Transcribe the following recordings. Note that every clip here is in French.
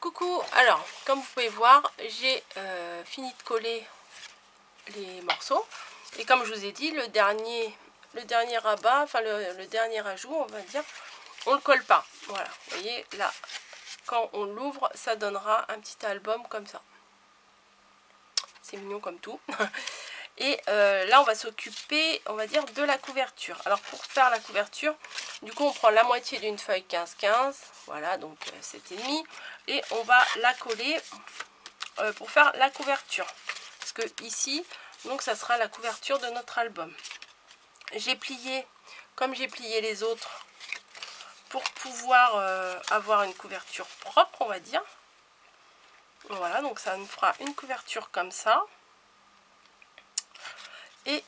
Coucou, alors comme vous pouvez voir, j'ai fini de coller les morceaux et comme je vous ai dit, le dernier rabat, enfin le dernier ajout, on va dire, on le colle pas. Voilà, vous voyez là, quand on l'ouvre, ça donnera un petit album comme ça. C'est mignon comme tout. Et là, on va s'occuper, on va dire, de la couverture. Alors, pour faire la couverture, du coup, on prend la moitié d'une feuille 15-15. Voilà, donc 7,5. Et on va la coller pour faire la couverture. Parce que ici, donc, ça sera la couverture de notre album. J'ai plié, comme j'ai plié les autres, pour pouvoir avoir une couverture propre, on va dire. Voilà, donc ça nous fera une couverture comme ça. Et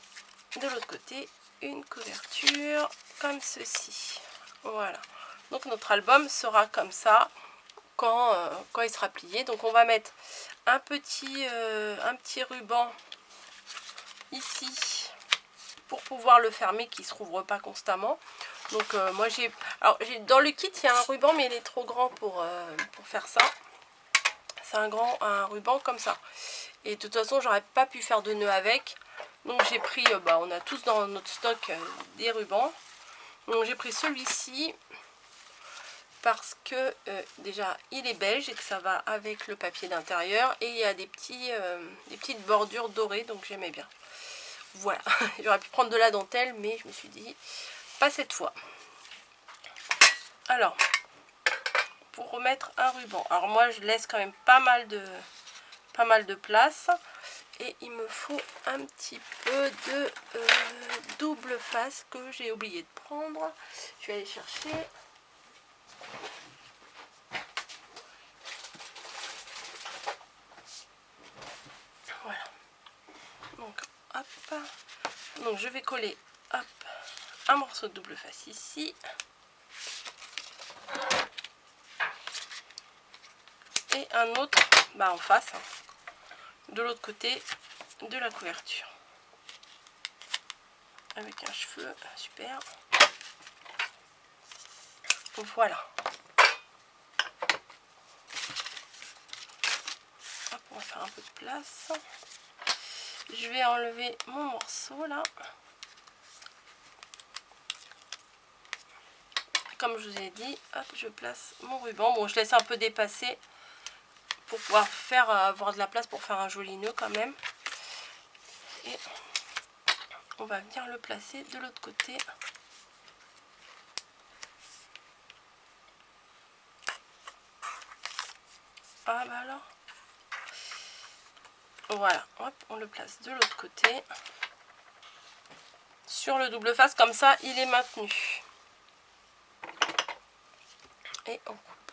de l'autre côté, une couverture comme ceci. Voilà. Donc notre album sera comme ça quand il sera plié. Donc on va mettre un petit ruban ici pour pouvoir le fermer, qui ne se rouvre pas constamment. Donc moi j'ai... Alors dans le kit, il y a un ruban, mais il est trop grand pour faire ça. C'est un ruban comme ça. Et de toute façon, j'aurais pas pu faire de nœud avec. Donc j'ai pris, on a tous dans notre stock des rubans. Donc j'ai pris celui-ci parce que déjà il est beige et que ça va avec le papier d'intérieur. Et il y a des petites bordures dorées, donc j'aimais bien. Voilà, j'aurais pu prendre de la dentelle, mais je me suis dit, pas cette fois. Alors, pour remettre un ruban. Alors moi je laisse quand même pas mal de place. Et il me faut un petit peu de double face que j'ai oublié de prendre. Je vais aller chercher. Voilà. Donc, hop. Donc, je vais coller, hop, un morceau de double face ici. Et un autre, en face, de l'autre côté de la couverture. Avec un cheveu, super. Voilà. Hop, on va faire un peu de place. Je vais enlever mon morceau là. Comme je vous ai dit, hop, je place mon ruban. Bon, je laisse un peu dépasser pour pouvoir faire avoir de la place pour faire un joli nœud quand même. Et on va venir le placer de l'autre côté. Ah bah alors. Voilà, hop, on le place de l'autre côté. Sur le double face, comme ça, il est maintenu. Et on coupe.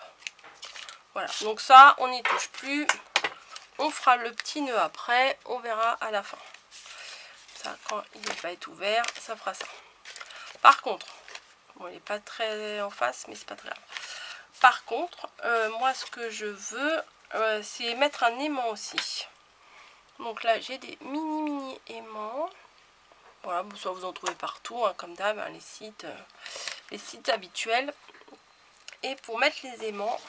Voilà, donc ça, on n'y touche plus. On fera le petit nœud après, on verra à la fin. Ça, quand il ne va pas être ouvert, ça fera ça. Par contre, bon, il n'est pas très en face, mais c'est pas très grave. Par contre, moi, ce que je veux, c'est mettre un aimant aussi. Donc là, j'ai des mini aimants. Voilà, soit vous en trouvez partout, hein, comme d'hab, hein, les sites habituels. Et pour mettre les aimants,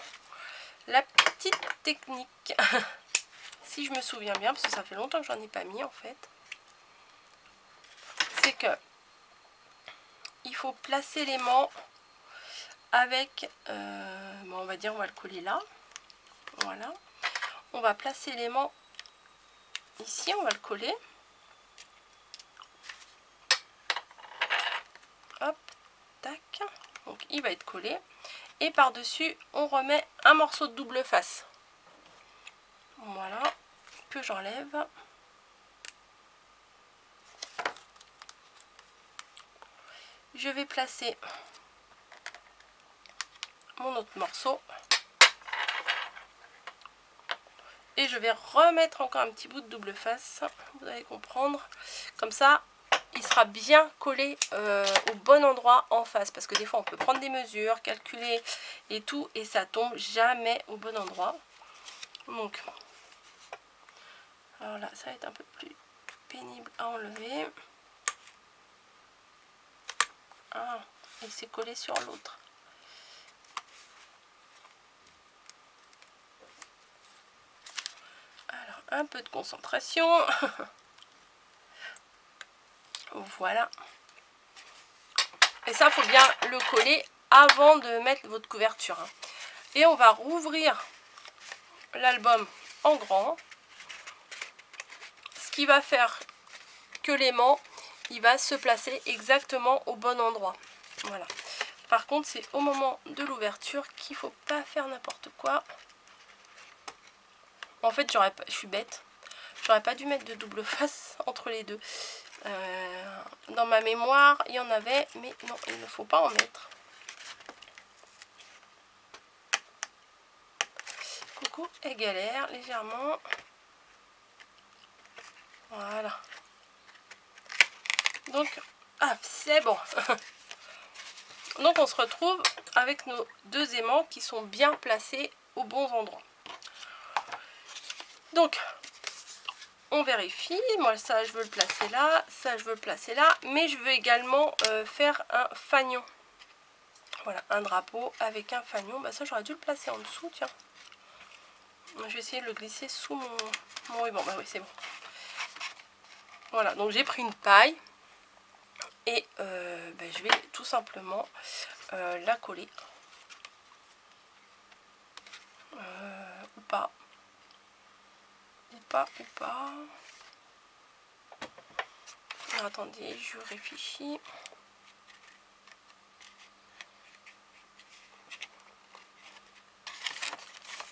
la petite technique, si je me souviens bien, parce que ça fait longtemps que j'en ai pas mis en fait, c'est que il faut placer l'aimant avec, on va dire, on va le coller là. Voilà. On va placer l'aimant ici, on va le coller. Hop, tac. Donc il va être collé. Et par-dessus, on remet un morceau de double face. Voilà, que j'enlève. Je vais placer mon autre morceau. Et je vais remettre encore un petit bout de double face. Vous allez comprendre. Comme ça, il sera bien collé au bon endroit en face. Parce que des fois, on peut prendre des mesures, calculer et tout. Et ça tombe jamais au bon endroit. Donc, alors là, ça va être un peu plus pénible à enlever. Ah, et c'est collé sur l'autre. Un peu de concentration. Voilà. Et ça, il faut bien le coller avant de mettre votre couverture. Et on va rouvrir l'album en grand. Ce qui va faire que l'aimant, il va se placer exactement au bon endroit. Voilà. Par contre, c'est au moment de l'ouverture qu'il ne faut pas faire n'importe quoi. En fait, je suis bête. J'aurais pas dû mettre de double face entre les deux. Dans ma mémoire, il y en avait, mais non, il ne faut pas en mettre. Coucou, elle galère légèrement. Voilà. Donc, ah, c'est bon. Donc, on se retrouve avec nos deux aimants qui sont bien placés aux bons endroits. Donc, on vérifie. Moi, ça, je veux le placer là. Ça, je veux le placer là. Mais je veux également faire un fanion. Voilà, un drapeau avec un fanion. Bah, ça, j'aurais dû le placer en dessous, tiens. Je vais essayer de le glisser sous mon ruban. Bah oui, c'est bon. Voilà, donc j'ai pris une paille. Et bah, je vais tout simplement la coller. Ou pas. Ou pas, ou pas. Alors, attendez, je réfléchis.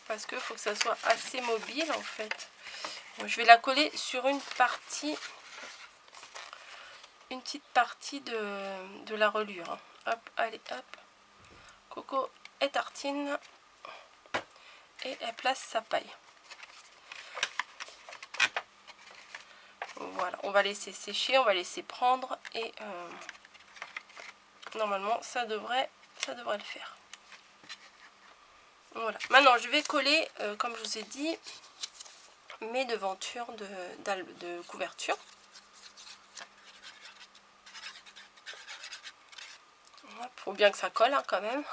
Parce qu'il faut que ça soit assez mobile en fait. Bon, je vais la coller sur une partie, une petite partie de la reliure. Hein. Hop, allez, hop. Coco et tartine. Et elle place sa paille. Voilà, on va laisser sécher, on va laisser prendre et normalement ça devrait le faire. Voilà, maintenant je vais coller, comme je vous ai dit, mes devantures de couverture. Il faut bien que ça colle hein, quand même.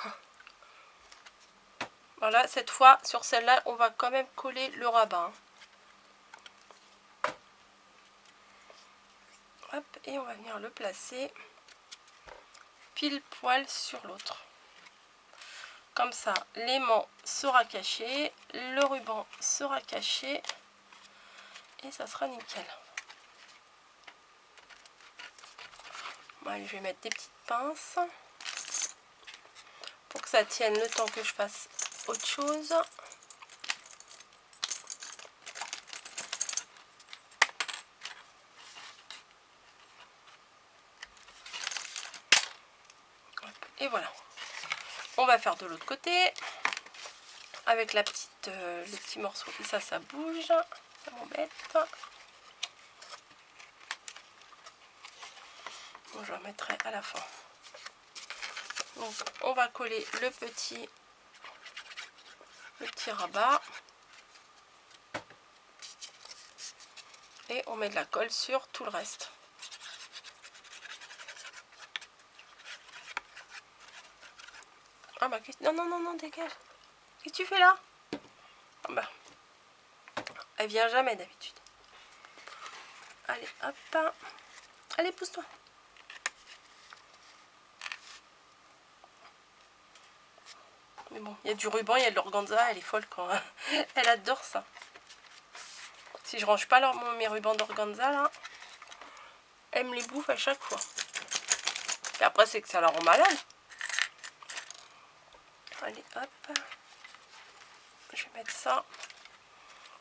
Voilà, cette fois sur celle-là, on va quand même coller le rabat. Hop, et on va venir le placer pile poil sur l'autre. Comme ça, l'aimant sera caché, le ruban sera caché et ça sera nickel. Bon, allez, je vais mettre des petites pinces pour que ça tienne le temps que je fasse autre chose. Et voilà. On va faire de l'autre côté avec la petite, le petit morceau. Et ça bouge. Ça m'embête. Bon, je remettrai à la fin. Donc, on va coller le petit rabat. Et on met de la colle sur tout le reste. Ah bah, non, non, non, non, dégage. Qu'est-ce que tu fais là? Ah bah, elle vient jamais d'habitude. Allez, hop. Allez, pousse-toi. Mais bon, il y a du ruban, il y a de l'organza, elle est folle quand elle adore ça. Si je range pas mes rubans d'organza là, elle me les bouffe à chaque fois. Et après, c'est que ça la rend malade. Allez, hop. Je vais mettre ça.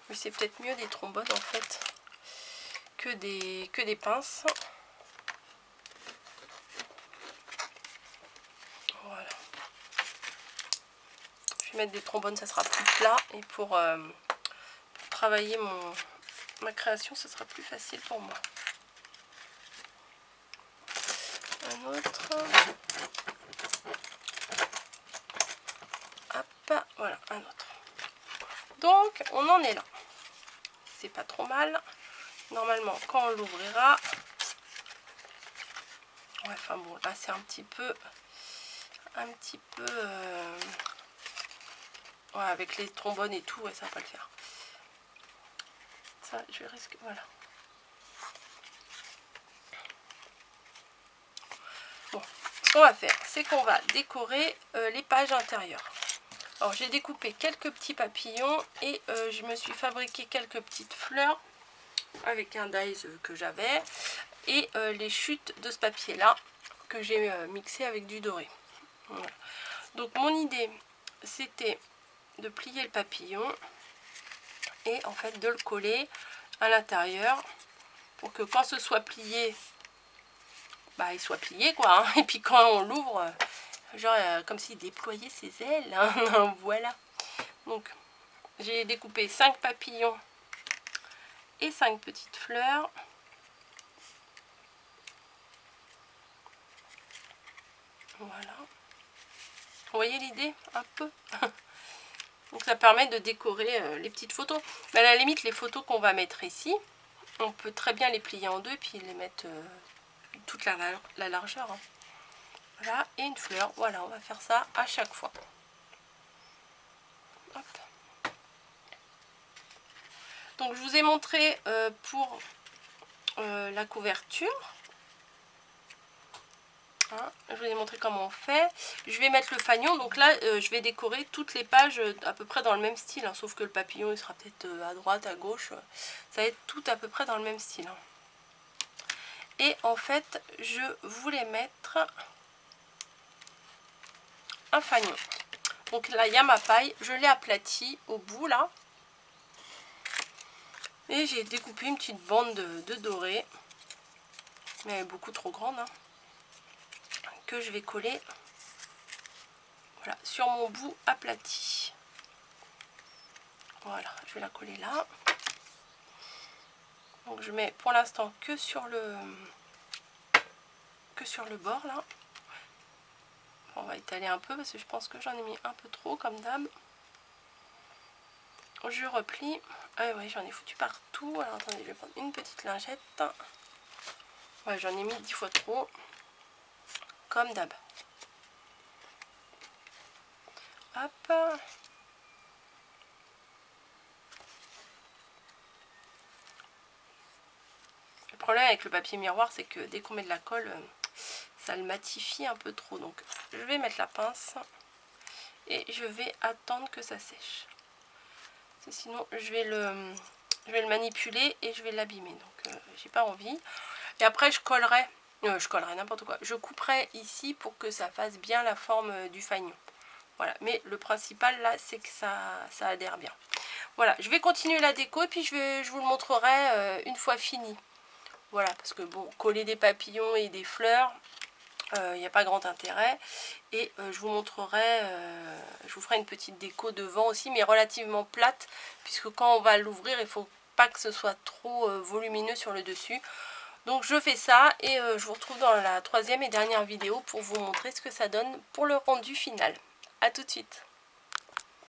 Mais c'est peut-être mieux des trombones en fait que des pinces. Voilà. Je vais mettre des trombones, ça sera plus plat. Et pour travailler ma création, ce sera plus facile pour moi. Un autre. Hop, voilà, un autre. Donc, on en est là. C'est pas trop mal. Normalement, quand on l'ouvrira... Ouais, enfin bon, là, c'est un petit peu... Ouais, avec les trombones et tout, ouais, ça va pas le faire. Ça, je risque... Voilà. Bon, ce qu'on va faire, c'est qu'on va décorer les pages intérieures. Alors, j'ai découpé quelques petits papillons et je me suis fabriqué quelques petites fleurs avec un dies que j'avais et les chutes de ce papier-là que j'ai mixé avec du doré. Voilà. Donc, mon idée, c'était de plier le papillon et en fait de le coller à l'intérieur pour que quand ce soit plié, bah, il soit plié quoi, hein. Et puis quand on l'ouvre, genre comme s'il déployait ses ailes, hein. Voilà. Donc j'ai découpé 5 papillons et 5 petites fleurs. Voilà. Vous voyez l'idée un peu. Donc ça permet de décorer les petites photos. Mais à la limite, les photos qu'on va mettre ici, on peut très bien les plier en deux puis les mettre toute la largeur. Hein. Voilà, et une fleur. Voilà, on va faire ça à chaque fois. Hop. Donc je vous ai montré pour la couverture. Hein, je vous ai montré comment on fait. Je vais mettre le fanion. Donc là, je vais décorer toutes les pages à peu près dans le même style. Hein, sauf que le papillon, il sera peut-être à droite, à gauche. Ça va être tout à peu près dans le même style. Hein. Et en fait, je voulais mettre un fanion. Donc là, il y a ma paille. Je l'ai aplatie au bout, là. Et j'ai découpé une petite bande de doré. Mais elle est beaucoup trop grande. Hein, que je vais coller voilà, sur mon bout aplati. Voilà, je vais la coller là. Donc je mets pour l'instant que sur le bord là. On va étaler un peu parce que je pense que j'en ai mis un peu trop comme d'hab. Je replie. Ah oui, j'en ai foutu partout. Alors attendez, je vais prendre une petite lingette. Ouais, j'en ai mis 10 fois trop. Comme d'hab. Hop. Le problème avec le papier miroir, c'est que dès qu'on met de la colle, ça le matifie un peu trop. Donc je vais mettre la pince et je vais attendre que ça sèche. Sinon je vais le manipuler et je vais l'abîmer. Donc j'ai pas envie. Et après je collerai n'importe quoi. Je couperai ici pour que ça fasse bien la forme du fanion. Voilà, mais le principal là, c'est que ça adhère bien. Voilà, je vais continuer la déco et puis je vous le montrerai une fois fini. Voilà, parce que bon, coller des papillons et des fleurs, il n'y a pas grand intérêt. Et je vous montrerai, je vous ferai une petite déco devant aussi, mais relativement plate, puisque quand on va l'ouvrir, il ne faut pas que ce soit trop volumineux sur le dessus. Donc je fais ça et je vous retrouve dans la troisième et dernière vidéo pour vous montrer ce que ça donne pour le rendu final. A tout de suite.